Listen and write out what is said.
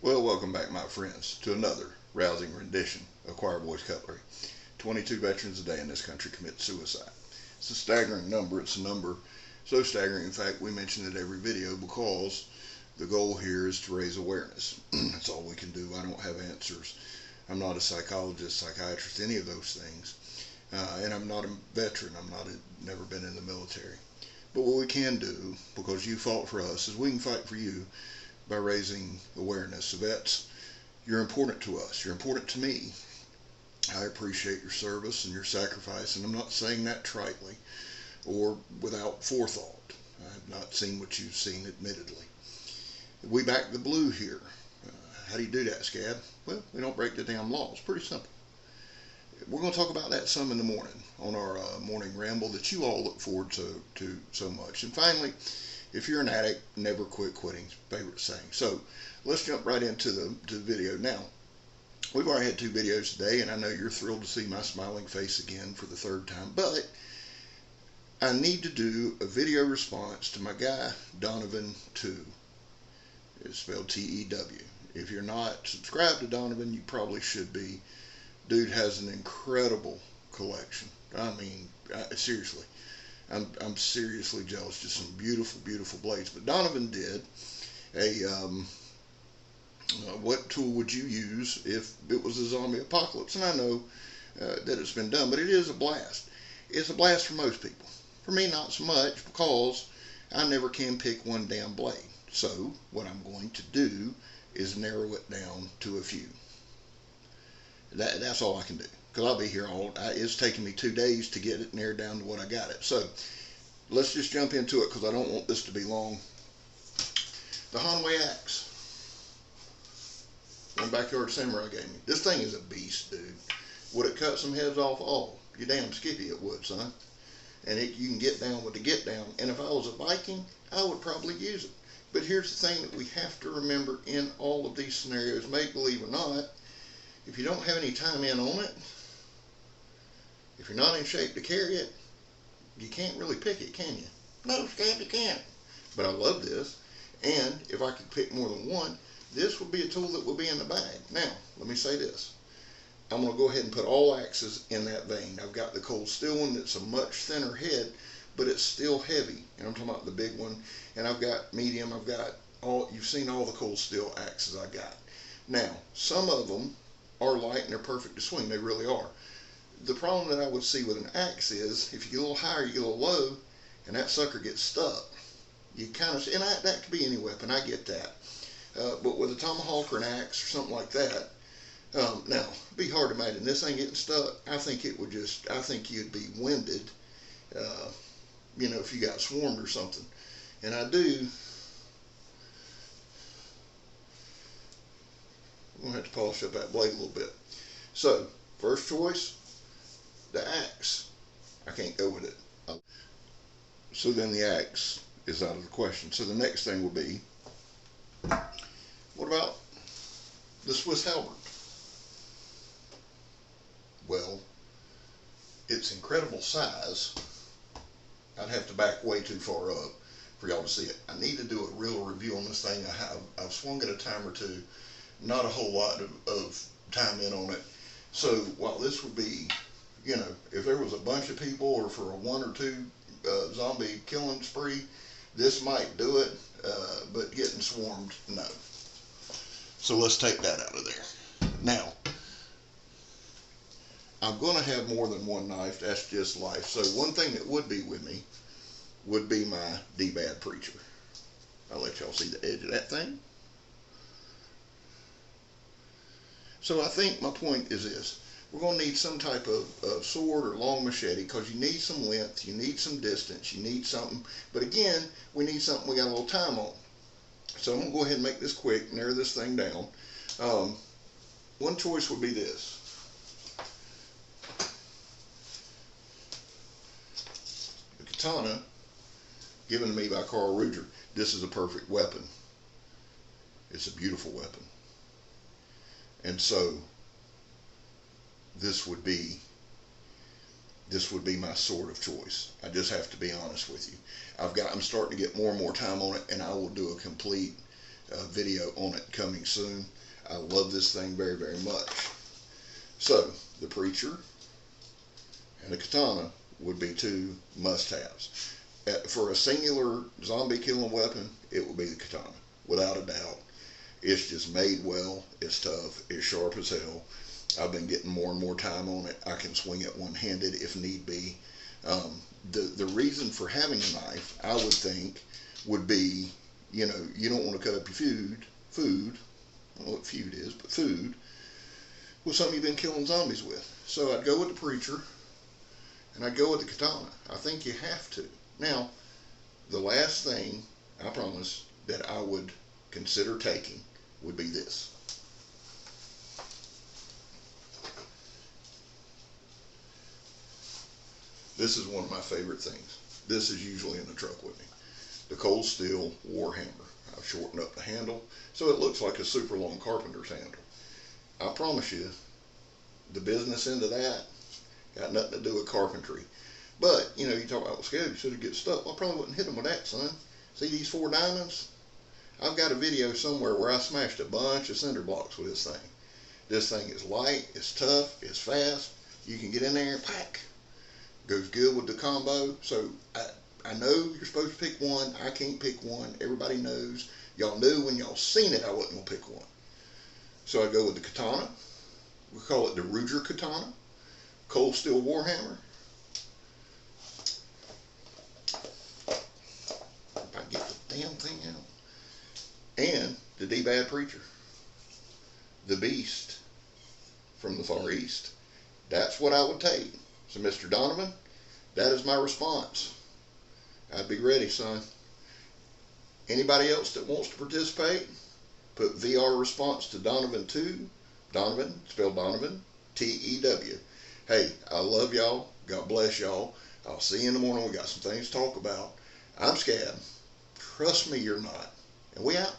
Well, welcome back, my friends, to another rousing rendition of choir boys cutlery. 22 veterans a day in this country commit suicide. It's a staggering number. It's a number so staggering, in fact, we mention it every video because the goal here is to raise awareness. That's all we can do. I don't have answers. I'm not a psychologist, psychiatrist, any of those things. And I'm not a veteran. Never been in the military. But what we can do, because you fought for us, is we can fight for you by raising awareness. So vets, you're important to us. You're important to me. I appreciate your service and your sacrifice, and I'm not saying that tritely or without forethought. I have not seen what you've seen, admittedly. We back the blue here. How do you do that, Scab? Well, we don't break the damn law. It's pretty simple. We're going to talk about that some in the morning on our morning ramble that you all look forward to so much. And finally, if you're an addict, never quit quitting. Favorite saying. So let's jump right into the video. Now, we've already had 2 videos today, and I know you're thrilled to see my smiling face again for the 3rd time. But I need to do a video response to my guy, Donovan 2. It's spelled T-E-W. If you're not subscribed to Donovan, you probably should be. Dude has an incredible collection. I mean, seriously. I'm seriously jealous. Just some beautiful, beautiful blades. But Donovan did a, what tool would you use if it was a zombie apocalypse? And I know that it's been done, but it is a blast. It's a blast for most people. For me, not so much, because I never can pick one damn blade. So what I'm going to do is narrow it down to a few. That's all I can do. Because I'll be here it's taking me 2 days to get it narrowed down to what I got it. So let's just jump into it because I don't want this to be long. The Hanway axe. One Backyard Samurai gave me. This thing is a beast, dude. Would it cut some heads off? Oh, you damn skippy it would, son. And you can get down with the get down. And if I was a Viking, I would probably use it. But here's the thing that we have to remember in all of these scenarios, make believe or not, if you don't have any time in on it, if you're not in shape to carry it, you can't really pick it, can you? No, Scab, you can't. But I love this. And if I could pick more than one, this would be a tool that would be in the bag. Now, let me say this. I'm going to go ahead and put all axes in that vein. I've got the cold steel one that's a much thinner head, but it's still heavy. And I'm talking about the big one. And I've got medium. I've got you've seen all the cold steel axes I got. Now, some of them are light and they're perfect to swing. They really are. The problem that I would see with an axe is if you get a little higher, you get a little low, and that sucker gets stuck. You kind of, and that could be any weapon. I get that. But with a tomahawk or an axe or something like that, now it'd be hard to imagine this thing getting stuck. I think you'd be winded. If you got swarmed or something. And I'm gonna have to polish up that blade a little bit. So, first choice, the axe. I can't go with it. So then the axe is out of the question. So the next thing will be, what about the Swiss Halberd? Well, its incredible size, I'd have to back way too far up for y'all to see it. I need to do a real review on this thing. I've swung it a time or two. Not a whole lot of time in on it. So while this would be, if there was a bunch of people or for a 1 or 2 zombie killing spree, this might do it, but getting swarmed, no. So let's take that out of there. Now, I'm going to have more than one knife. That's just life. So one thing that would be with me would be my D-Bad Preacher. I'll let y'all see the edge of that thing. So I think my point is this. We're going to need some type of sword or long machete because you need some length, you need some distance, you need something. But again, we need something we got a little time on. So I'm going to go ahead and make this quick, narrow this thing down. One choice would be this. The Katana, given to me by Carl Ruger. This is a perfect weapon. It's a beautiful weapon. And so this would be my sword of choice. I just have to be honest with you. I'm starting to get more and more time on it, and I will do a complete video on it coming soon. I love this thing very, very much. So, the preacher and the katana would be two must-haves. For a singular zombie killing weapon, it would be the katana, without a doubt. It's just made well, it's tough, it's sharp as hell. I've been getting more and more time on it. I can swing it one-handed if need be. The reason for having a knife, I would think, would be, you know, you don't want to cut up your food, I don't know what feud is, but food, with something you've been killing zombies with. So I'd go with the preacher, and I'd go with the katana. I think you have to. Now, the last thing, I promise, that I would consider taking would be this. This is one of my favorite things. This is usually in the truck with me. The cold steel Warhammer. I've shortened up the handle so it looks like a super long carpenter's handle. I promise you, the business end of that got nothing to do with carpentry. But, you know, you talk about, well, Scale, you should have get stuck. Well, I probably wouldn't hit them with that, son. See these 4 diamonds? I've got a video somewhere where I smashed a bunch of cinder blocks with this thing. This thing is light, it's tough, it's fast. You can get in there and pack. Goes good with the combo. So I know you're supposed to pick one. I can't pick one. Everybody knows. Y'all knew when y'all seen it I wasn't going to pick one. So I go with the katana. We call it the Ruger katana. Cold steel Warhammer. If I get the damn thing out. And the D-Bad Preacher. The Beast from the Far East. That's what I would take. So, Mr. Donovan, that is my response. I'd be ready, son. Anybody else that wants to participate, put VR response to Donovan 2. Donovan, spelled Donovan, T-E-W. Hey, I love y'all. God bless y'all. I'll see you in the morning. We got some things to talk about. I'm Scab. Trust me, you're not. And we out.